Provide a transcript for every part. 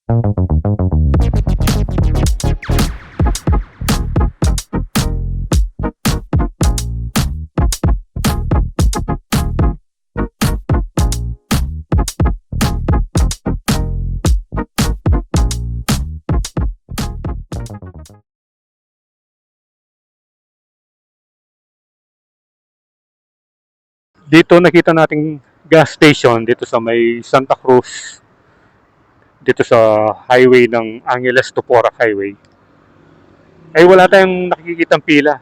Dito nakita nating gas station dito sa may Santa Cruz, dito sa highway ng Angeles to Porac Highway. Ay wala tayong nakikitang pila.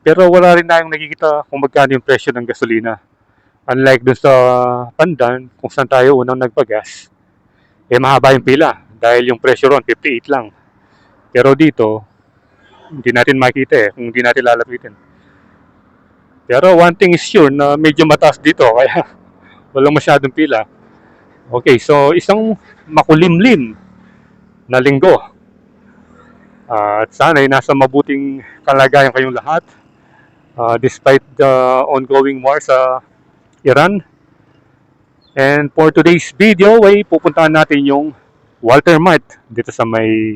Pero wala rin tayong nakikita kung magkano yung presyo ng gasolina. Unlike dun sa Pandan, kung saan tayo unang nagpagas, eh mahaba yung pila dahil yung presyo ron 58 lang. Pero dito, hindi natin makita kung hindi natin lalapitin. Pero one thing is sure na medyo mataas dito kaya walang masyadong pila. Okay, so isang makulimlim na linggo. At sana ay nasa mabuting kalagayan kayong lahat despite the ongoing war sa Iran. And for today's video ay pupuntahan natin yung Walter Mart dito sa may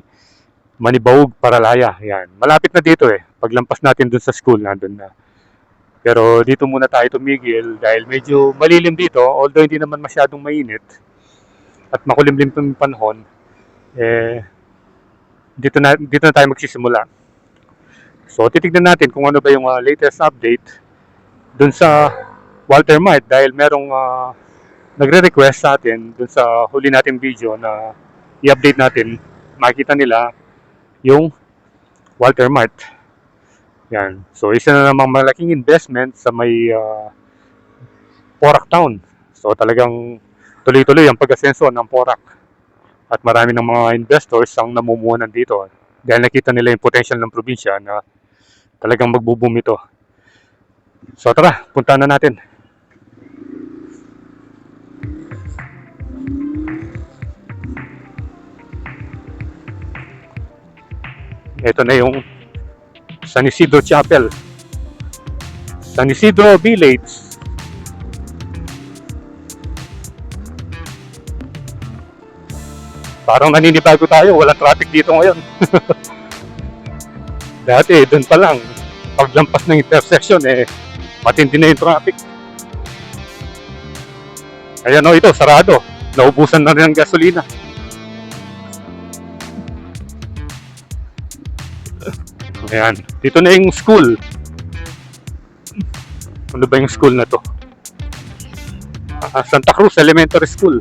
Manibaog, Paralaya. Yan. Malapit na dito Paglampas natin dun sa school, nandun na. Pero dito muna tayo tumigil dahil medyo malilim dito, although hindi naman masyadong mainit at makulimlim yung panahon, dito na tayo magsisimula. So titignan natin kung ano ba yung latest update dun sa Walter Mart dahil merong nagre-request sa atin dun sa huli nating video na i-update natin, makikita nila yung Walter Mart. Yan. So isa na namang malaking investment sa may Porac Town. So talagang tuloy-tuloy ang pag-asenso ng Porac. At marami ng mga investors ang namumuhunan dito dahil nakita nila yung potential ng probinsya na talagang magbo-boom ito. So tara, puntahan na natin. Ito na yung San Isidro Chapel, San Isidro Village. Parang naninibago tayo, walang traffic dito ngayon. Dati, doon pa lang, paglampas ng intersection, matindi na yung traffic. Ayan ito, sarado. Naubusan na rin ang gasolina. Ayan, dito na yung school. Ano ba yung school na to? Santa Cruz Elementary School.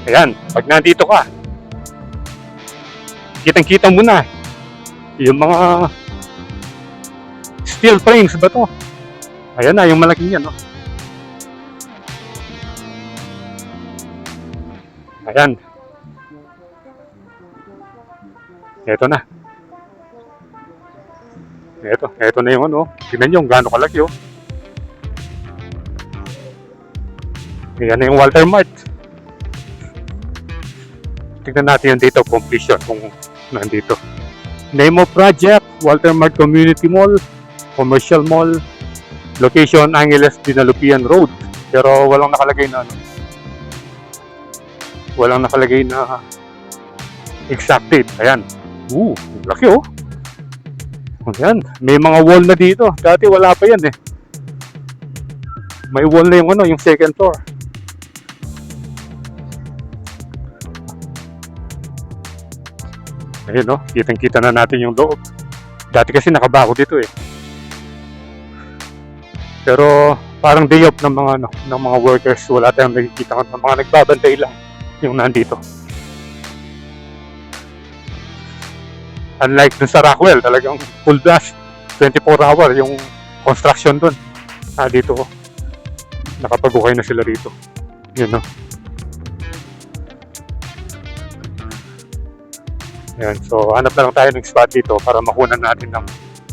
Ayan, pag nandito ka, kitang-kita mo na yung mga steel frames ba to? Ayan na, yung malaking yan, no? Ayan. Ito na. Ito na yung ano. Tingnan nyo, gaano kalaki, oh. Ayan na yung Walter Mart. Tignan natin yung date of completion kung nandito. Name of project, Walter Mart Community Mall, Commercial Mall, location Angeles Dinalupian Road. Pero walang nakalagay na ano. Walang nakalagay na exact date. Ayan. Laki, oh. Ayan. May mga wall na dito. Dati wala pa yan May wall na yung ano, yung second floor. Ayun, no? Kitang-kita na natin yung loob. Dati kasi nakabako dito Pero parang day off ng mga workers. Wala tayong nakikita ng mga nagbabantay lang yung nandito. Unlike dun sa Rockwell, talagang full blast, 24 hour yung construction dun. Dito nakapag-ukay na sila rito. Yun, no? Ayan, so hanap na lang tayo ng spot dito para makunan natin ng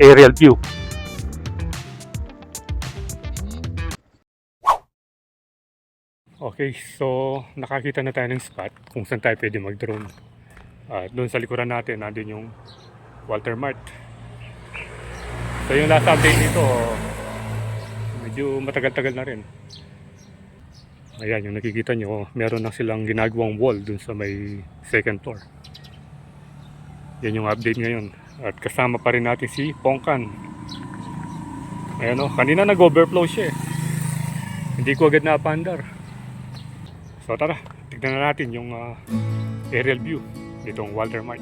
aerial view. Okay, so nakakita na tayo ng spot kung saan tayo pwede mag-drone. Doon sa likuran natin, nandun yung Walter Mart. So yung last update dito, medyo matagal-tagal na rin. Ayan, yung nakikita nyo, meron na silang ginagawang wall dun sa may second floor. Yan yung update ngayon. At kasama pa rin natin si Pongkan. Ayan o, kanina nag-overflow siya eh. Hindi ko agad napandar. So tara, tignan na natin yung aerial view nitong Walter Mart.